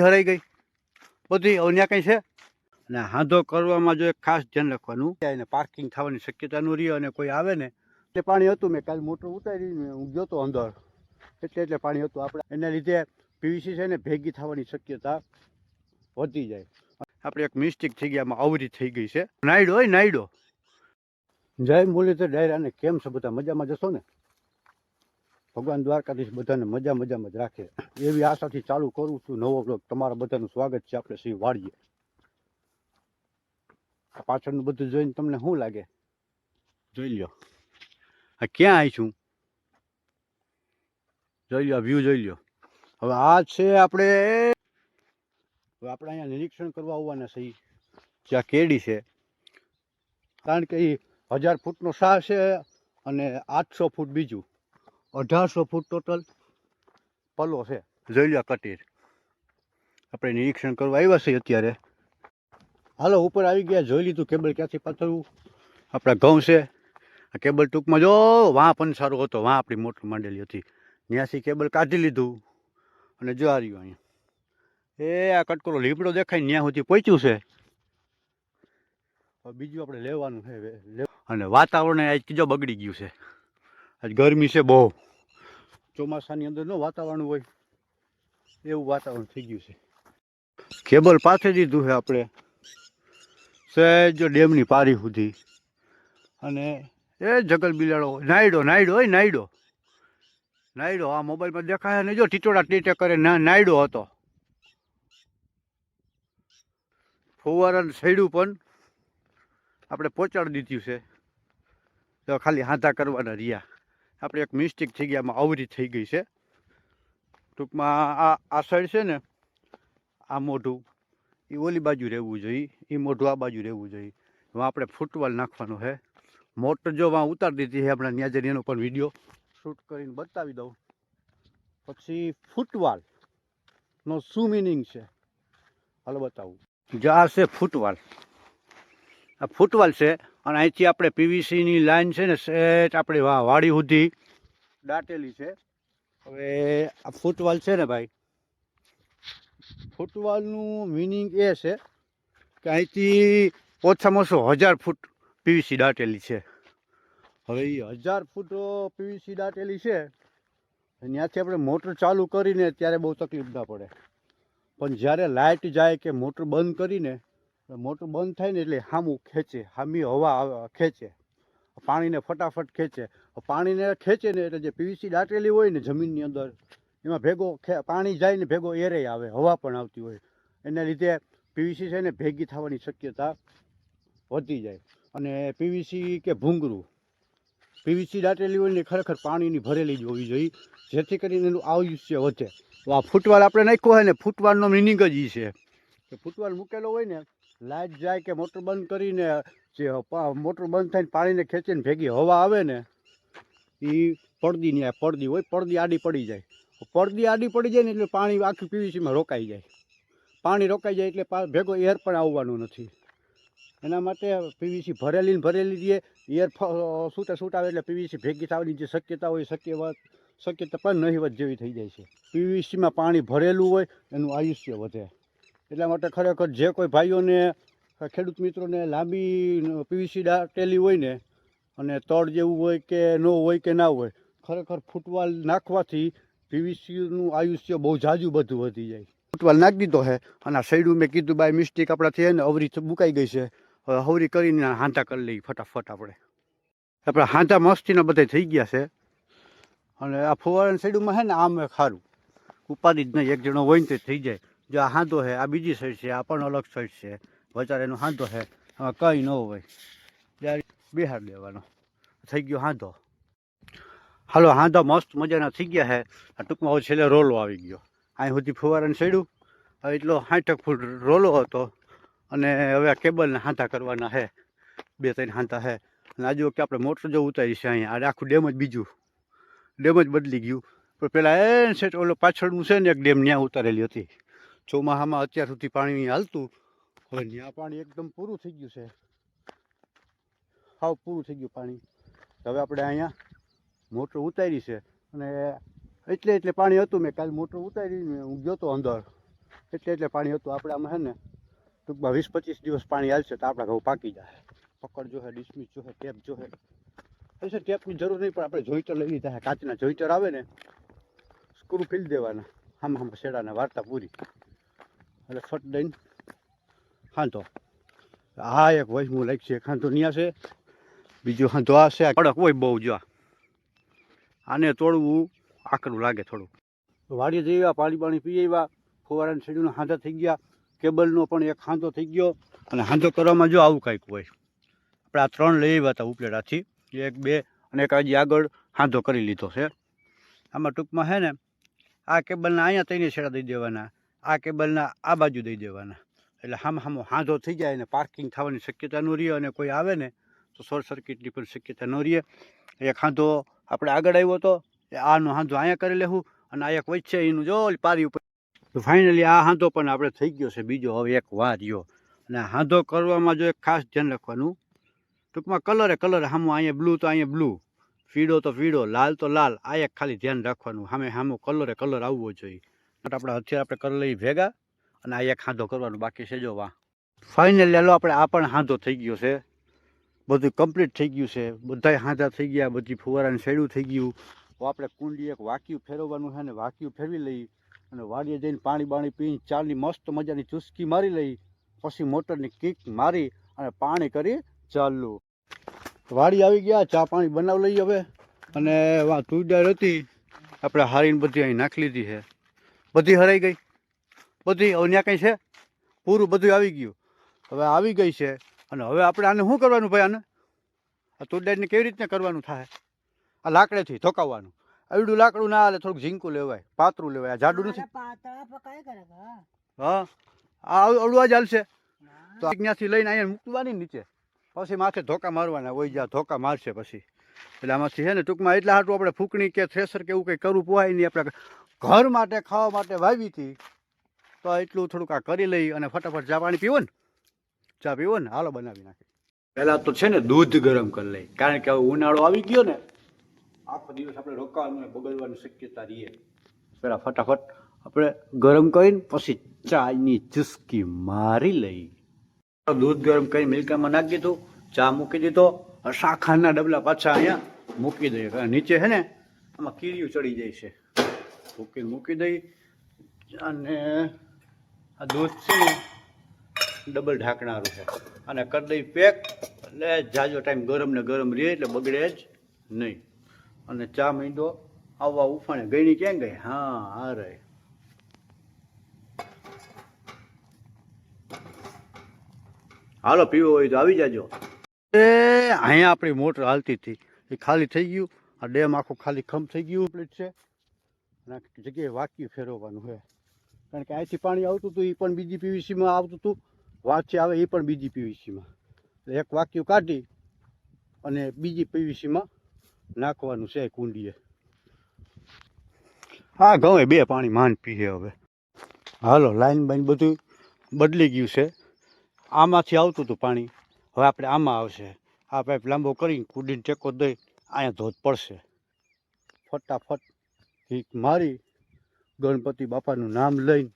હરાઈ ગઈ બધી અન્ય કંઈ છે અને હાંધો કરવામાં જો એક ખાસ ધ્યાન રાખવાનું એને પાર્કિંગ થવાની શક્યતા ન રહી અને કોઈ આવે ને એટલે પાણી હતું. મેં કાલે મોટર ઉતારીને હું ગયો તો અંદર એટલે પાણી હતું. આપણે એના લીધે પીવીસી છે ને ભેગી થવાની શક્યતા વધી જાય. આપણે એક મિસ્ટેક થઈ ગયા, આમાં આવરી થઈ ગઈ છે. નાયડો હોય નાયડો. જય મુરલીધર ડાયરાને કેમ છે બધા? મજામાં જશો ને? ભગવાન દ્વારકાધીશ બધાને મજામાં જ રાખે એવી આશાથી ચાલુ કરું છું નવો બ્લોગ. તમારા બધાનું સ્વાગત છે આપણે સિંહ વાડીએ. આ પાછળનું બધું જોઈને તમને શું લાગે જોઈ લ્યો. આ ક્યાં આવી છું જોઈ લ્યો, વ્યૂ જોઈ લ્યો. હવે આ છે આપણે અહીંયા નિરીક્ષણ કરવા આવવાના છે. જ્યાં કેડી છે, કારણ કે એ 1000 ફૂટનો શાહ છે અને 800 ફૂટ બીજું 1800 ફૂટ ટોટલ પલો છે. જોઈ લો કટીર. આપણે નિરીક્ષણ કરવા આવ્યા છીએ અત્યારે. હાલો ઉપર આવી ગયા, જોઈ લીધું કેબલ ક્યાંથી પાથરવું. આપણા ઘઉં છે. આ કેબલ ટૂંકમાં જો વાં પંસારો હતો, વાં આપણી મોટર માંડેલી હતી, ત્યાંથી કેબલ કાઢી લીધું અને જો આ રહ્યું અહીંયા. એ આ કટકોરો લીમડો દેખાય ત્યાં સુધી પહોંચ્યું છે. બીજું આપણે લેવાનું છે. અને વાતાવરણ આજ કીજો બગડી ગયું છે. આજ ગરમી છે બહુ. ચોમાસાની અંદર નો વાતાવરણ હોય એવું વાતાવરણ થઈ ગયું છે. કેબલ પાથરી દીધું છે આપણે સહેજ ડેમની પારી સુધી. અને એ જગલ બિલાડો નાયડો હોય નાયડો આ મોબાઈલમાં દેખાય ને જો ટીટોડા ટીટે કરે નાયડો હતો. ફુવારાનું સૈડું પણ આપણે પહોંચાડી દીધું છે. તો ખાલી હાંધા કરવાના રહ્યા. આપણે એક મિસ્ટેક થઈ ગયા, આમાં આવરી થઈ ગઈ છે. ટૂંકમાં આ સાઈડ છે ને, આ મોઢું એ ઓલી બાજુ રહેવું જોઈએ, એ મોઢું આ બાજુ રહેવું જોઈએ. એમાં આપણે ફૂટવાલ નાખવાનું છે. મોટર જો વાં ઉતારી દીધી છે આપણે ત્યાં જઈને એનો પણ વિડીયો શૂટ કરીને બતાવી દઉં. પછી ફૂટવાલનો શું મિનિંગ છે હાલો બતાવું. જો આ છે ફૂટવાલ. આ ફૂટવાલ છે અને અહીંથી આપણે પીવીસીની લાઈન છે ને સેટ આપણે વાડી સુધી દાટેલી છે. હવે આ ફૂટવાલ છે ને ભાઈ, ફૂટવાલનું મિનિંગ એ છે કે અહીંથી ઓછામાં ઓછો 1000 ફૂટ પીવીસી દાટેલી છે. હવે એ 1000 ફૂટ પીવીસી દાટેલી છે, ત્યાંથી આપણે મોટર ચાલુ કરીને ત્યારે બહુ તકલીફ ના પડે. પણ જ્યારે લાઇટ જાય કે મોટર બંધ કરીને, મોટર બંધ થાય ને એટલે સામું ખેંચે, સામી હવા ખેંચે, પાણીને ફટાફટ ખેંચે. પાણીને ખેંચે ને એટલે જે પીવીસી દાટેલી હોય ને જમીનની અંદર, એમાં ભેગો પાણી જાય ને ભેગો એરે આવે, હવા પણ આવતી હોય. એના લીધે પીવીસી છે ને ભેગી થવાની શક્યતા વધી જાય. અને પીવીસી કે ભૂંગળું પીવીસી દાટેલી હોય ને ખરેખર પાણીની ભરેલી જ હોવી જોઈએ, જેથી કરીને એનું આયુષ્ય વધે. તો આ ફૂટવાલ આપણે નાખ્યો હોય ને, ફૂટવાલનો મિનિંગ જ એ છે કે ફૂટવાલ મૂકેલો હોય ને, લાઇટ જાય કે મોટર બંધ કરીને જે મોટર બંધ થઈને પાણીને ખેંચીને ભેગી હવા આવે ને, એ પડદી હોય, પડદી આડી પડી જાય. પડદી આડી પડી જાય ને એટલે પાણી આખી પીવીસીમાં રોકાઈ જાય. પાણી રોકાઈ જાય એટલે ભેગો એર પણ આવવાનું નથી. એના માટે પીવીસી ભરેલી રહીએ, એર છૂટા આવે એટલે પીવીસી ભેગી થવાની જે શક્યતા હોય શક્યતા પણ નહીવત જેવી થઈ જાય છે. પીવીસીમાં પાણી ભરેલું હોય એનું આયુષ્ય વધે. એટલા માટે ખરેખર જે કોઈ ભાઈઓને ખેડૂત મિત્રોને લાંબી પીવીસી દાટેલી હોય ને અને તળ જેવું હોય કે ન હોય કે ના હોય, ખરેખર ફૂટવાલ નાખવાથી પીવીસીનું આયુષ્ય બહુ જાજુ બધું વધી જાય. ફૂટવાલ નાખી દીધો છે અને આ સાઈડું મેં કીધું બાય મિસ્ટેક આપણાથી ને અવરી મુકાઈ ગઈ છે. હવે હવરી કરીને હાંધા કરી લઈએ ફટાફટ. આપણે હાંધા મસ્તીના બધા થઈ ગયા છે. અને આ ફુવારાની સાઈડમાં છે ને આમ સારું ઉપાધિ જ નહીં, એક જણો હોય ને તો થઈ જાય. જો આ હાંધો છે, આ બીજી સાઈડ છે, આ પણ અલગ સાઈડ છે, વચારેનો હાંધો છે. આમાં કંઈ ન હોય ત્યારે બિહાર દેવાનો થઈ ગયો હાંધો. હાલો હાંધા મસ્ત મજાના થઈ ગયા છે. આ ટૂંકમાં હવે છેલ્લે રોલો આવી ગયો. અહીં સુધી ફુવારાની સાઈડું એટલો 60 ફૂટ રોલો હતો. અને હવે આ કેબલને હાંધા કરવાના છે, 2-3 હાંધા છે. અને આજે વખતે આપણે મોટર જો ઉતારી છે અહીંયા, આ આખું ડેમ જ બદલી ગયું. પણ પેલા એ સેટ ઓલો પાછળનું છે ને એક ડેમ ત્યાં ઉતારેલી હતી. ચોમાસામાં અત્યાર સુધી પાણી હાલતું, હવે ત્યાં પાણી એકદમ પૂરું થઈ ગયું છે, સાવ પૂરું થઈ ગયું પાણી. હવે આપણે અહીંયા મોટર ઉતારી છે અને એટલે પાણી હતું. મેં કાલે મોટર ઉતારીને હું ગયો તો અંદર એટલે પાણી હતું. આપણે આમાં છે ને ટૂંકમાં 20-25 દિવસ પાણી હાલશે તો આપણા ઘઉં પાકી જાય. પકડ જોહે, ડિસમિસ જોહે, ટેપ જોહે. હશે ટેપની જરૂર નહીં, પણ આપણે જોઈટર લઈ લીધા. કાચના જોઈટર આવે ને, સ્ક્રૂ ખીલી દેવાના, આમ શેડાના વાર્તા પૂરી. એટલે ફટ દઈને ખાંધો. હા એક વચમું લાગશે, એક ખાંધો ન્યા છે, બીજું ખાંધો આ છે. કડક હોય બહુ. જો આને તોડવું આકરું લાગે થોડું. વાડીએ જઈ આવ્યા, પાણી પી આવ્યા, ફુવારાની શેડીનો હાંધા થઈ ગયા, કેબલનો પણ એક હાંધો થઈ ગયો. અને હાંધો કરવામાં જો આવું કાંઈક હોય. આપણે આ 3 લઈ આવ્યા હતા ઉપલેટાથી, 1, 2 અને એક હજી આગળ હાંધો કરી લીધો છે. આમાં ટૂંકમાં છે ને આ કેબલના અહીંયા 3 છેડા દઈ દેવાના, આ કેબલના આ બાજુ દઈ દેવાના. એટલે હામો હાંધો થઈ જાય અને પાર્કિંગ થવાની શક્યતા ન રહે, અને કોઈ આવે ને તો શોર્ટ સર્કિટની પણ શક્યતા ન રહે. એક હાંધો આપણે આગળ આવ્યો હતો, આનો હાંધો અહીંયા કરી લેવું, અને આ એક વચ્ચે એનું જો પારી ઉપર. તો ફાઇનલી આ હાંધો પણ આપણે થઈ ગયો છે. બીજો હવે એક વાર રહ્યો. અને હાંધો કરવામાં જો એક ખાસ ધ્યાન રાખવાનું, ટૂંકમાં કલર સામો અહીંયા બ્લુ તો અહીંયા બ્લુ, પીળો તો પીળો, લાલ તો લાલ. આ એક ખાલી ધ્યાન રાખવાનું, સામો કલર આવવો જોઈએ. આપણા હથિયાર આપણે કરી લઈએ ભેગા, અને આ એક હાંધો કરવાનો બાકી છે. જો વાહ ફાઇનલી હાલો આપણે આ પણ હાંધો થઈ ગયો છે. બધું કમ્પ્લીટ થઈ ગયું છે. બધાય હાંધા થઈ ગયા, બધી ફુવારાનું શેડું થઈ ગયું. તો આપણે કુંડી એક વાક્યું ફેરવવાનું છે ને વાક્યું ફેરવી લઈ અને વાડીએ જઈને પાણી પીને ચાની મસ્ત મજાની ચુસ્કી મારી લઈ, પછી મોટરની કિક મારી અને પાણી કરી ચાલુ. વાડી આવી ગયા, ચા પાણી બનાવી લઈએ હવે. અને વાં તુડાર હતી આપણે હારીને બધી અહીં નાખી લીધી છે. બધી હરાઈ ગઈ, બધી. હવે ત્યાં કંઈ છે પૂરું બધું આવી ગયું. હવે આવી ગઈ છે. અને હવે આપણે આને શું કરવાનું ભાઈ? આને આ તુડારને કેવી રીતના કરવાનું થાય? આ લાકડેથી ધોકાવવાનું. આવડું લાકડું ના હાલે, થોડુંક ઝીંકું લેવાય, પાતળું લેવાય. આ જાડું નથી. હા આ અવળું જ હાલશે. તો ત્યાંથી લઈને અહીંયા મૂકવાની નીચે, પછી માથે ધોકા મારવાના હોય. જ્યાં ધોકા મારશે પછી એટલે આમાંથી છે ને ટૂંકમાં એટલા હાટું આપણે ફૂંકણી કે થ્રેસર કે એવું કંઈ કરવું પોહાય નહીં. આપણે ઘર માટે ખાવા માટે વાવી હતી, તો એટલું થોડુંક આ કરી લઈ અને ફટાફટ ચા પાણી પીવો ને, ચા પીવો ને, હાલો બનાવી નાખી. પહેલાં તો છે ને દૂધ ગરમ કરી લઈ, કારણ કે હવે ઉનાળો આવી ગયો ને, આખો દિવસ આપણે રોકાવાનું બગડવાની શક્યતા રહીએ. પહેલાં ફટાફટ આપણે ગરમ કરીને પછી ચાની ચુસ્કી મારી લઈ. દૂધ ગરમ કરી મિલ્કામાં નાખી દીધું, ચા મૂકી દીધો. શાખાના ડબલા પાછા અહીંયા મૂકી દઈએ, કારણ નીચે છે ને આમાં કીડીયું ચડી જાય છે. મૂકી દઈ અને આ દૂધ છે ને ડબલ ઢાંકણારું છે, અને કરી દઈ પેક. એટલે જાજો ટાઈમ ગરમ ને ગરમ રહે, એટલે બગડે જ નહીં. અને ચા મીંડો આવવા ઉફાણે ગઈની ક્યાં ગઈ? હા આ રહી. હાલો પીવો હોય તો આવી જાજો. અહીંયા આપણી મોટર હાલતી હતી એ ખાલી થઈ ગયું. આ ડેમ આખું ખાલી ખમ થઈ ગયું. પ્લેટ છે અને જગ્યાએ વાક્યું ફેરવવાનું છે, કારણ કે અહીંથી પાણી આવતું હતું એ પણ બીજી પીવીસીમાં આવતું હતું, વાંચે આવે એ પણ બીજી પીવીસીમાં. એટલે એક વાક્યું કાઢી અને બીજી પીવીસીમાં નાખવાનું છે કુંડીએ. હા ઘઉં 2 પાણી માંડ પીએ હવે. હાલો લાઈન બાઈન બધું બદલી ગયું છે. આમાંથી આવતું હતું પાણી, હવે આપણે આમાં આવશે. આ પાઇપ લાંબો કરીને કુંડીને ટેકો દઈ અહીંયા ધોધ પડશે. ફટાફટ હીક મારી ગણપતિ બાપાનું નામ લઈને